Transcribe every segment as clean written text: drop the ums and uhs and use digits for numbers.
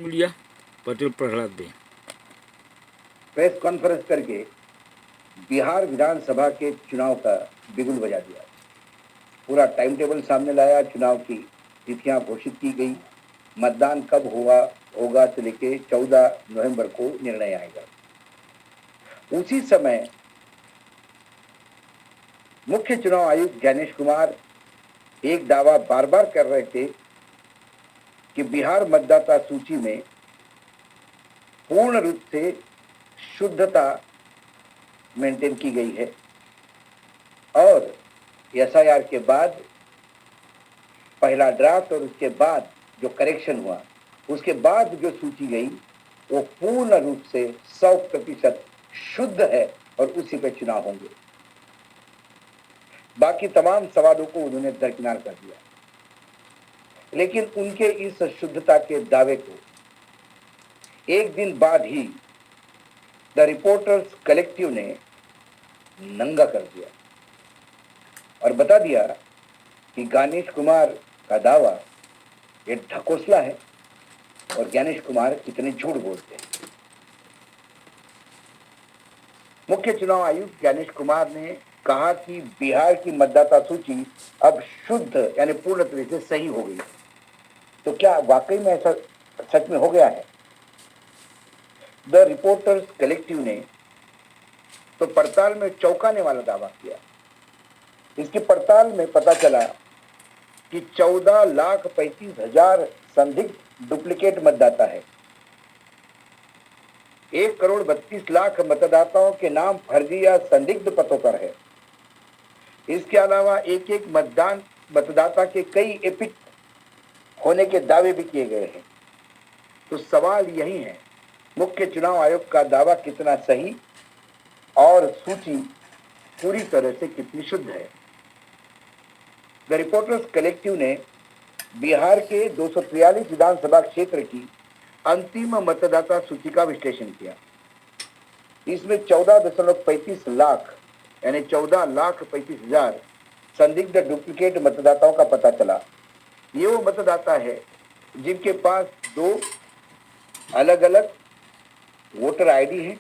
Media Patel Prahlad दे press conference करके बिहार विधानसभा के चुनाव का बिगुल बजा दिया। पूरा टाइम टेबल सामने लाया, चुनाव की तिथियां घोषित की गई, मतदान कब होगा से लेके 14 नवंबर को निर्णय आएगा। उसी समय मुख्य चुनाव आयुक्त ज्ञानेश कुमार एक दावा बार बार कर रहे थे कि बिहार मतदाता सूची में पूर्ण रूप से शुद्धता मेंटेन की गई है और एसआईआर के बाद पहला ड्राफ्ट और उसके बाद जो करेक्शन हुआ, उसके बाद जो सूची गई वो पूर्ण रूप से 100% शुद्ध है और उसी पे चुनाव होंगे। बाकी तमाम सवालों को उन्होंने दरकिनार कर दिया, लेकिन उनके इस शुद्धता के दावे को एक दिन बाद ही द रिपोर्टर्स कलेक्टिव ने नंगा कर दिया और बता दिया कि ज्ञानेश कुमार का दावा ये ढकोसला है और ज्ञानेश कुमार कितने झूठ बोलते हैं। मुख्य चुनाव आयुक्त ज्ञानेश कुमार ने कहा कि बिहार की मतदाता सूची अब शुद्ध यानी पूर्ण तरह से सही हो गई। तो क्या वाकई में ऐसा सच में हो गया है? द रिपोर्टर्स कलेक्टिव ने तो पड़ताल में चौंकाने वाला दावा किया। इसकी पड़ताल में पता चला कि 14,35,000 संदिग्ध डुप्लीकेट मतदाता है। 1,32,00,000 मतदाताओं के नाम फर्जी या संदिग्ध पतों पर है। इसके अलावा एक एक मतदाता के कई एपिक होने के दावे भी किए गए हैं। तो सवाल यही है, मुख्य चुनाव आयोग का दावा कितना सही और सूची पूरी तरह से कितनी शुद्ध है? द रिपोर्टर्स कलेक्टिव ने बिहार के 243 विधानसभा क्षेत्र की अंतिम मतदाता सूची का विश्लेषण किया। इसमें 14.35 लाख यानी 14,35,000 संदिग्ध डुप्लीकेट मतदाताओं का पता चला। ये वो मतदाता है जिनके पास 2 अलग अलग वोटर आईडी है,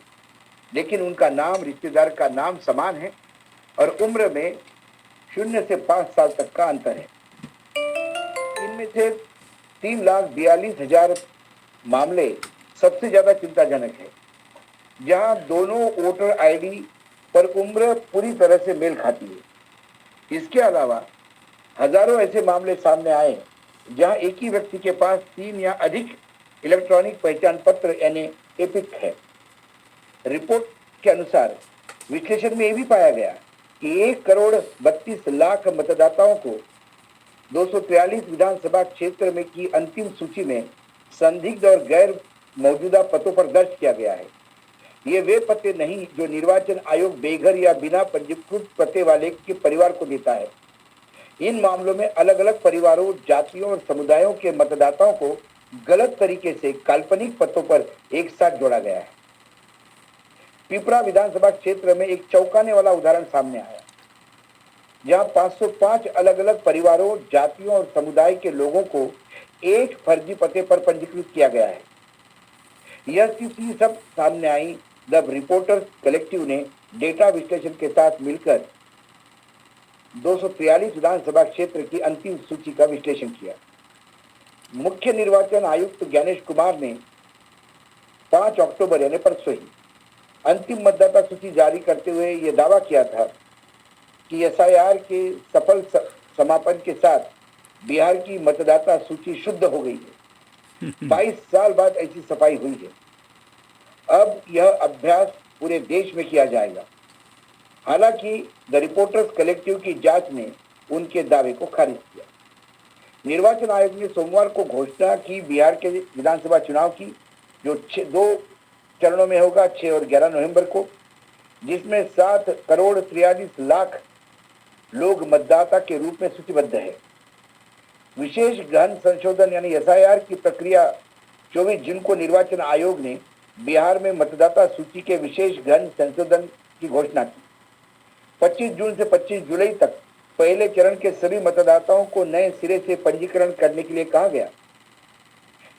लेकिन उनका नाम रिश्तेदार का नाम समान है और उम्र में 0 से 5 साल तक का अंतर है। इनमें से 3,42,000 मामले सबसे ज्यादा चिंताजनक है, जहां दोनों वोटर आईडी पर उम्र पूरी तरह से मेल खाती है। इसके अलावा हजारों ऐसे मामले सामने आए जहां एक ही व्यक्ति के पास 3 या अधिक इलेक्ट्रॉनिक पहचान पत्र यानी एपिक है। रिपोर्ट के अनुसार विश्लेषण में यह भी पाया गया कि 1,32,00,000 मतदाताओं को 243 विधानसभा क्षेत्र में की अंतिम सूची में संदिग्ध और गैर मौजूदा पतों पर दर्ज किया गया है। ये वे पते नहीं जो निर्वाचन आयोग बेघर या बिना पंजीकृत पते वाले के परिवार को देता है। इन मामलों में अलग अलग परिवारों, जातियों और समुदायों के मतदाताओं को गलत तरीके से काल्पनिक पतों पर एक साथ जोड़ा गया है। पिपरा विधानसभा क्षेत्र में एक चौंकाने वाला उदाहरण सामने आया, जहां 505 अलग अलग परिवारों, जातियों और समुदाय के लोगों को एक फर्जी पते पर पंजीकृत किया गया है। यह स्थिति सब सामने आई जब रिपोर्टर्स कलेक्टिव ने डेटा विश्लेषण के साथ मिलकर 243 विधानसभा क्षेत्र की अंतिम सूची का विश्लेषण किया। मुख्य निर्वाचन आयुक्त ज्ञानेश कुमार ने 5 अक्टूबर यानी परसों ही अंतिम मतदाता सूची जारी करते हुए यह दावा किया था कि एसआईआर के सफल समापन के साथ बिहार की मतदाता सूची शुद्ध हो गई है। 22 साल बाद ऐसी सफाई हुई है। अब यह अभ्यास पूरे देश में किया जाएगा। हालांकि द रिपोर्टर्स कलेक्टिव की जांच ने उनके दावे को खारिज किया। निर्वाचन आयोग ने सोमवार को घोषणा की बिहार के विधानसभा चुनाव की, जो 2 चरणों में होगा, 6 और 11 नवंबर को, जिसमें 7,43,00,000 लोग मतदाता के रूप में सूचीबद्ध है। विशेष गहन संशोधन यानी एसआईआर की प्रक्रिया 24 जून को निर्वाचन आयोग ने बिहार में मतदाता सूची के विशेष गहन संशोधन की घोषणा की। 25 जून से 25 जुलाई तक पहले चरण के सभी मतदाताओं को नए सिरे से पंजीकरण करने के लिए कहा गया।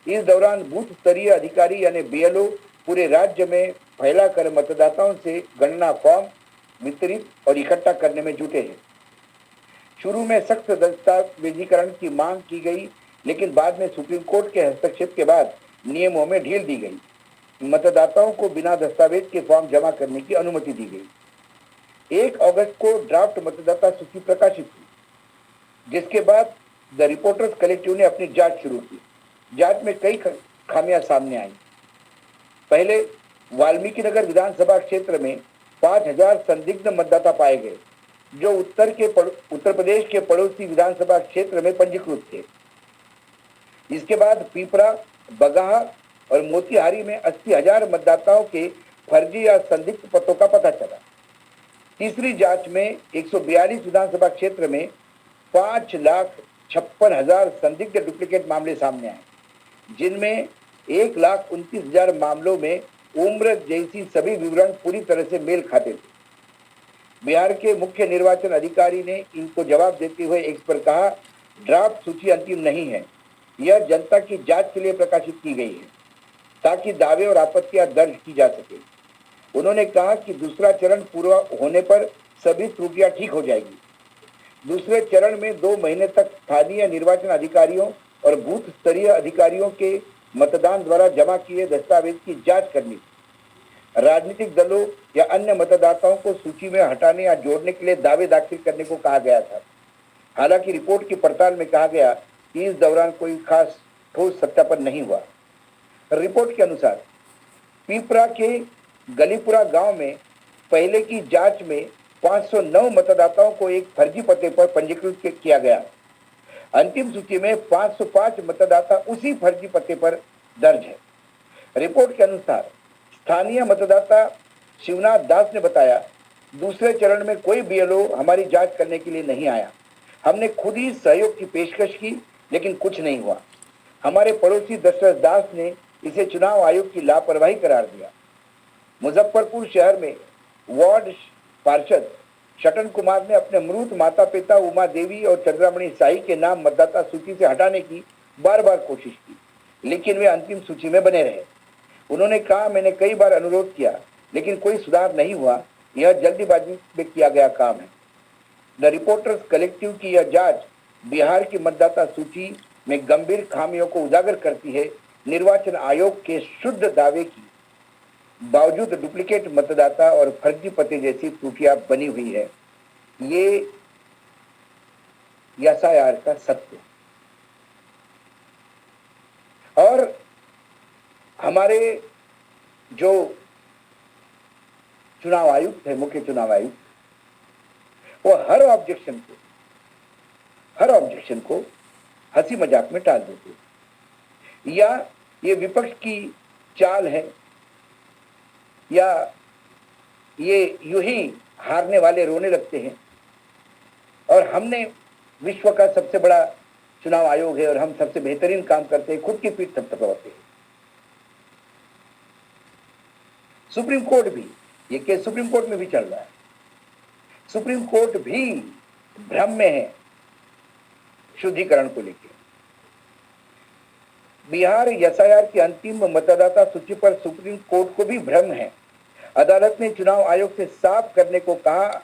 इस दौरान बूथ स्तरीय अधिकारी यानी बीएलओ पूरे राज्य में फैलाकर मतदाताओं से गणना फॉर्म वितरित और इकट्ठा करने में जुटे हैं। शुरू में सख्त दस्तावेजीकरण की मांग की गई, लेकिन बाद में सुप्रीम कोर्ट के हस्तक्षेप के बाद नियमों में ढील दी गई। मतदाताओं को बिना दस्तावेज के फॉर्म जमा करने की अनुमति दी गई। 1 अगस्त को ड्राफ्ट मतदाता सूची प्रकाशित हुई, जिसके बाद द रिपोर्टर्स कलेक्टिव ने अपनी जांच शुरू की। जांच में कई खामियां सामने आई। पहले वाल्मीकि नगर विधानसभा क्षेत्र में 5000 संदिग्ध मतदाता पाए गए, जो उत्तर प्रदेश के पड़ोसी विधानसभा क्षेत्र में पंजीकृत थे। इसके बाद पीपरा, बगाहा और मोतिहारी में 80,000 मतदाताओं के फर्जी या संदिग्ध पतों का पता चला। तीसरी जांच में 142 विधानसभा क्षेत्र में 5,56,000 संदिग्ध डुप्लीकेट मामले सामने आए, जिनमें 1,29,000 मामलों में उम्र जैसी सभी विवरण पूरी तरह से मेल खाते थे। बिहार के मुख्य निर्वाचन अधिकारी ने इनको जवाब देते हुए एक्स पर कहा, ड्राफ्ट सूची अंतिम नहीं है, यह जनता की जांच के लिए प्रकाशित की गई है ताकि दावे और आपत्तियां दर्ज की जा सके। उन्होंने कहा कि दूसरा चरण पूरा होने पर सभी त्रुटियां ठीक हो जाएगी। दूसरे चरण में 2 महीने तक स्थानीय निर्वाचन अधिकारियों और बूथ स्तरीय अधिकारियों के मतदान द्वारा जमा किए दस्तावेज की जांच करनी। राजनीतिक दलों या अन्य मतदाताओं को सूची में हटाने या जोड़ने के लिए दावे दाखिल करने को कहा गया था। हालांकि रिपोर्ट की पड़ताल में कहा गया कि इस दौरान कोई खास ठोस सत्यापन नहीं हुआ। रिपोर्ट के अनुसार पीपरा के गलीपुरा गांव में पहले की जांच में 509 मतदाताओं को एक फर्जी पते पर पंजीकृत किया गया। अंतिम सूची में 505 मतदाता उसी फर्जी पते पर दर्ज है। रिपोर्ट के अनुसार स्थानीय मतदाता शिवनाथ दास ने बताया, दूसरे चरण में कोई बीएलओ हमारी जांच करने के लिए नहीं आया। हमने खुद ही सहयोग की पेशकश की, लेकिन कुछ नहीं हुआ। हमारे पड़ोसी दशरथ दास ने इसे चुनाव आयोग की लापरवाही करार दिया। मुजफ्फरपुर शहर में वार्ड पार्षद शटन कुमार ने अपने मृत माता पिता उमा देवी और चंद्रामणि शाही के नाम मतदाता सूची से हटाने की बार बार कोशिश की, लेकिन वे अंतिम सूची में बने रहे। उन्होंने कहा, मैंने कई बार अनुरोध किया, लेकिन कोई सुधार नहीं हुआ। यह जल्दीबाजी में किया गया काम है। द रिपोर्टर्स कलेक्टिव की यह जांच बिहार की मतदाता सूची में गंभीर खामियों को उजागर करती है। निर्वाचन आयोग के शुद्ध दावे की बावजूद डुप्लीकेट मतदाता और फर्जी पते जैसी त्रुटियां बनी हुई है। ये एसआईआर का सत्य। और हमारे जो चुनाव आयुक्त है, मुख्य चुनाव आयुक्त, वो हर ऑब्जेक्शन को हंसी मजाक में टाल देते, या ये विपक्ष की चाल है, या ये यूं ही हारने वाले रोने लगते हैं, और हमने विश्व का सबसे बड़ा चुनाव आयोग है और हम सबसे बेहतरीन काम करते हैं, खुद की पीठ थपथपाते हैं। सुप्रीम कोर्ट भी, ये केस सुप्रीम कोर्ट में भी चल रहा है, सुप्रीम कोर्ट भी भ्रम में है शुद्धिकरण को लेकर। बिहार एसआईआर की अंतिम मतदाता सूची पर सुप्रीम कोर्ट को भी भ्रम है। अदालत ने चुनाव आयोग से साफ करने को कहा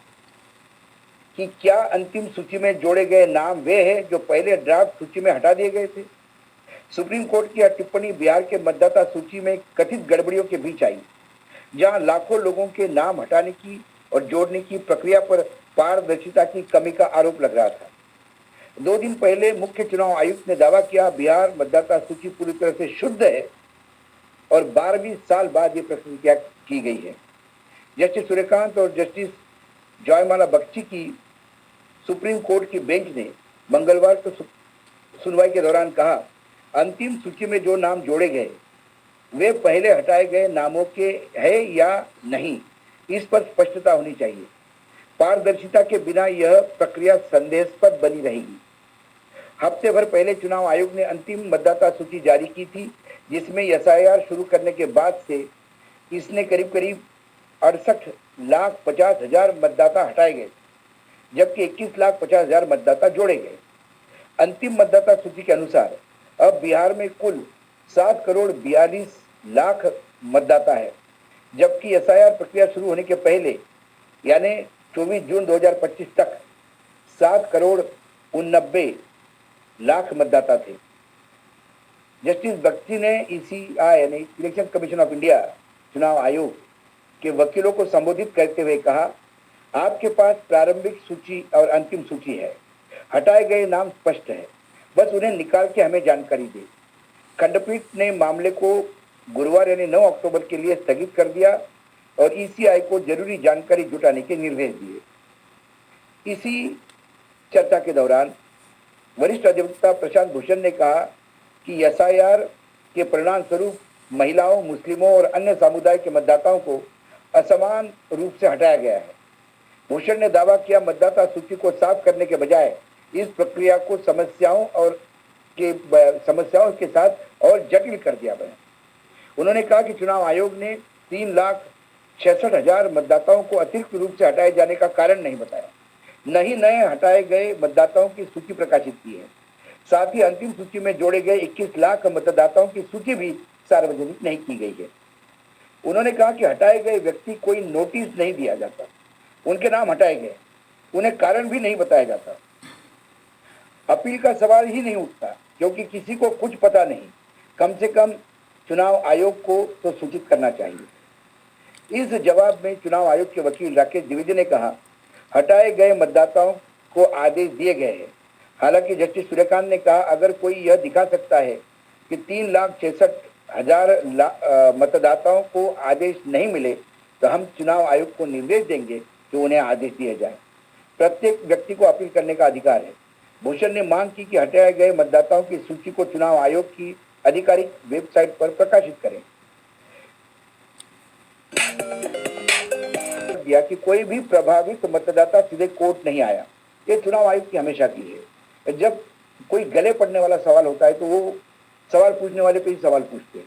कि क्या अंतिम सूची में जोड़े गए नाम वे हैं जो पहले ड्राफ्ट सूची में हटा दिए गए थे। सुप्रीम कोर्ट की यह टिप्पणी बिहार के मतदाता सूची में कथित गड़बड़ियों के बीच आई, जहां लाखों लोगों के नाम हटाने की और जोड़ने की प्रक्रिया पर पारदर्शिता की कमी का आरोप लग रहा था। 2 दिन पहले मुख्य चुनाव आयुक्त ने दावा किया, बिहार मतदाता सूची पूरी तरह से शुद्ध है और 12वीं साल बाद ये प्रक्रिया की गई है। जस्टिस सूर्यकांत और जस्टिस जयमाला बख्शी की सुप्रीम कोर्ट की बेंच ने मंगलवार को सुनवाई के दौरान कहा, अंतिम सूची में जो नाम जोड़े गए वे पहले हटाए गए नामों के है या नहीं, इस पर स्पष्टता होनी चाहिए। पारदर्शिता के बिना यह प्रक्रिया संदेहास्पद बनी रहेगी। हफ्ते भर पहले चुनाव आयोग ने अंतिम मतदाता सूची जारी की थी, जिसमें एसआईआर शुरू करने के बाद से इसने करीब 68,50,000 मतदाता हटाए गए, जबकि 21,50,000 मतदाता जोड़े गए। अंतिम मतदाता सूची के अनुसार अब बिहार में कुल 7,42,00,000 मतदाता है, जबकि एसआईआर प्रक्रिया शुरू होने के पहले यानी 24 जून 2025 तक 7,89,00,000 मतदाता थे। जस्टिस बख्शी ने ईसीआई यानी इलेक्शन कमीशन ऑफ इंडिया चुनाव आयोग के वकीलों को संबोधित करते हुए कहा, आपके पास प्रारंभिक सूची और अंतिम सूची है, हटाए गए नाम स्पष्ट है, बस उन्हें निकाल के हमें जानकारी दे। खंडपीठ ने मामले को गुरुवार यानी 9 अक्टूबर के लिए स्थगित कर दिया और ईसीआई को जरूरी जानकारी जुटाने के निर्देश दिए। इसी चर्चा के दौरान वरिष्ठ अधिवक्ता प्रशांत भूषण ने कहा कि एसआईआर के परिणाम स्वरूप महिलाओं, मुस्लिमों और अन्य समुदाय के मतदाताओं को असमान रूप से हटाया गया है। भूषण ने दावा किया, मतदाता सूची को साफ करने के बजाय इस प्रक्रिया को समस्याओं के साथ और जटिल कर दिया गया। उन्होंने कहा कि चुनाव आयोग ने 3,66,000 मतदाताओं को अतिरिक्त रूप से हटाए जाने का कारण नहीं बताया, न ही नए हटाए गए मतदाताओं की सूची प्रकाशित की है। साथ ही अंतिम सूची में जोड़े गए 21 लाख मतदाताओं की सूची भी सार्वजनिक नहीं की गई है। उन्होंने कहा कि हटाए गए व्यक्ति कोई नोटिस नहीं दिया जाता, उनके नाम हटाए गए, उन्हें कारण भी नहीं बताया जाता। अपील का सवाल ही नहीं उठता, क्योंकि किसी को कुछ पता नहीं। कम से कम चुनाव आयोग को तो सूचित करना चाहिए। इस जवाब में चुनाव आयोग के वकील राकेश द्विवेदी ने कहा, हटाए गए मतदाताओं को आदेश दिए गए हैं। हालांकि जस्टिस सूर्यकांत ने कहा, अगर कोई यह दिखा सकता है कि 3,66,000 मतदाताओं को आदेश नहीं मिले, तो हम चुनाव आयोग को निर्देश देंगे कि उन्हें आदेश दिए जाए। प्रत्येक व्यक्ति को अपील करने का अधिकार है। भूषण ने मांग की कि हटाए गए मतदाताओं की सूची को चुनाव आयोग की आधिकारिक वेबसाइट पर प्रकाशित करें। दिया कि कोई भी प्रभावित मतदाता सीधे कोर्ट नहीं आया, ये चुनाव आयोग की हमेशा की है। जब कोई गले पड़ने वाला सवाल होता है तो वो सवाल पूछने वाले पे ही सवाल पूछते हैं।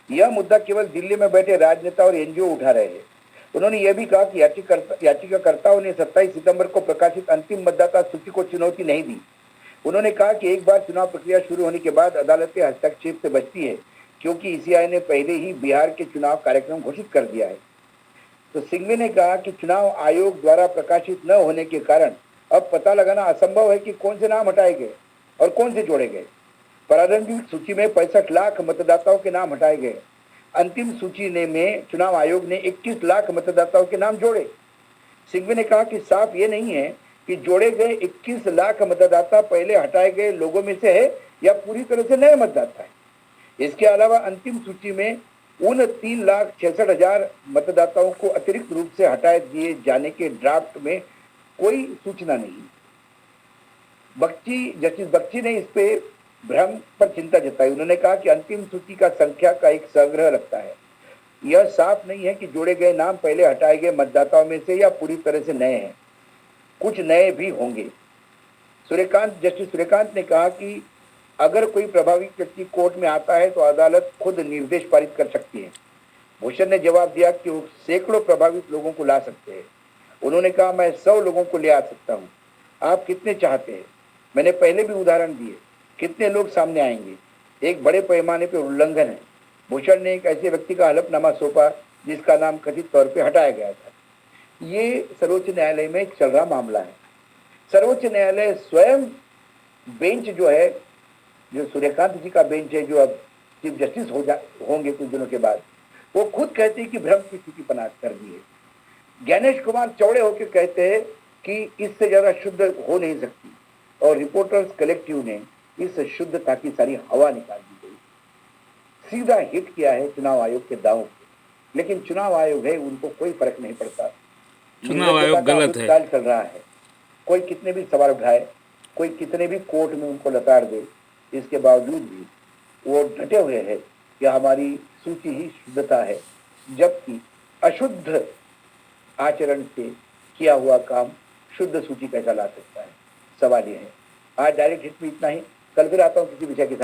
यह मुद्दा केवल दिल्ली में बैठे राजनेता और एनजीओ उठा रहे हैं। उन्होंने यह भी कहा कि याचिकाकर्ताओं ने 27 सितंबर को प्रकाशित अंतिम मतदाता सूची को चुनौती नहीं दी। उन्होंने कहा कि एक बार चुनाव प्रक्रिया शुरू होने के बाद अदालत के हस्तक्षेप से बचती है, क्योंकि ईसीआई ने पहले ही बिहार के चुनाव कार्यक्रम घोषित कर दिया है। तो सिंघवी ने कहा कि चुनाव आयोग द्वारा प्रकाशित न होने के कारण अब पता लगाना असंभव है कि कौन से नाम हटाए गए और कौन से जोड़े गए। प्रारंभिक सूची में 65 लाख मतदाताओं के नाम हटाए गए। अंतिम सूची में चुनाव आयोग ने 21 लाख मतदाताओं के नाम जोड़े। सिंघवी ने कहा कि साफ ये नहीं है कि जोड़े गए 21 लाख मतदाता पहले हटाए गए लोगों में से है या पूरी तरह से नए मतदाता है। इसके अलावा अंतिम सूची में उन 3,66,000 मतदाताओं को अतिरिक्त रूप से हटाए दिए जाने के ड्राफ्ट में कोई सूचना नहीं। जस्टिस बख्शी ने इस पे भ्रम पर चिंता जताई। उन्होंने कहा कि अंतिम सूची का संख्या का एक संग्रह रखता है। यह साफ नहीं है कि जोड़े गए नाम पहले हटाए गए मतदाताओं में से या पूरी तरह से नए हैं। कुछ नए भी होंगे। जस्टिस सूर्यकांत ने कहा कि अगर कोई प्रभावित व्यक्ति कोर्ट में आता है तो अदालत खुद निर्देश पारित कर सकती है। भूषण ने जवाब दिया कि वो सैकड़ों प्रभावित लोगों को ला सकते हैं। उन्होंने कहा, मैं 100 लोगों को ले आ सकता हूँ। आप कितने चाहते हैं? मैंने पहले भी उदाहरण दिए। कितने लोग सामने आएंगे? एक बड़े पैमाने पर उल्लंघन है। भूषण ने एक ऐसे व्यक्ति का हलफनामा सौंपा जिसका नाम कथित तौर पर हटाया गया था। ये सर्वोच्च न्यायालय में चल रहा मामला है। सर्वोच्च न्यायालय स्वयं बेंच जो है, जो सूर्यकांत जी का बेंच है, जो अब चीफ जस्टिस होंगे कुछ दिनों के बाद, वो खुद कहते हैं कि भ्रम की स्थिति बना कर दी है। ज्ञानेश कुमार चौड़े होकर कहते हैं कि इससे ज्यादा शुद्ध हो नहीं सकती, और रिपोर्टर्स कलेक्टिव ने इस शुद्धता की सारी हवा निकाल दी गई। सीधा हिट किया है चुनाव आयोग के दावों पे, लेकिन चुनाव आयोग है, उनको कोई फर्क नहीं पड़ता। चुनाव आयोग गलत है। चल रहा है। कोई कितने भी सवाल उठाए, कोई कितने भी कोर्ट में उनको लताड़ दे, इसके बावजूद भी वो डटे हुए हैं कि हमारी सूची ही शुद्धता है, जबकि अशुद्ध आचरण से किया हुआ काम शुद्ध सूची कैसा ला सकता है? सवाल ये है। आज डायरेक्ट हिट में इतना ही। कल फिर आता हूँ किसी विषय के साथ।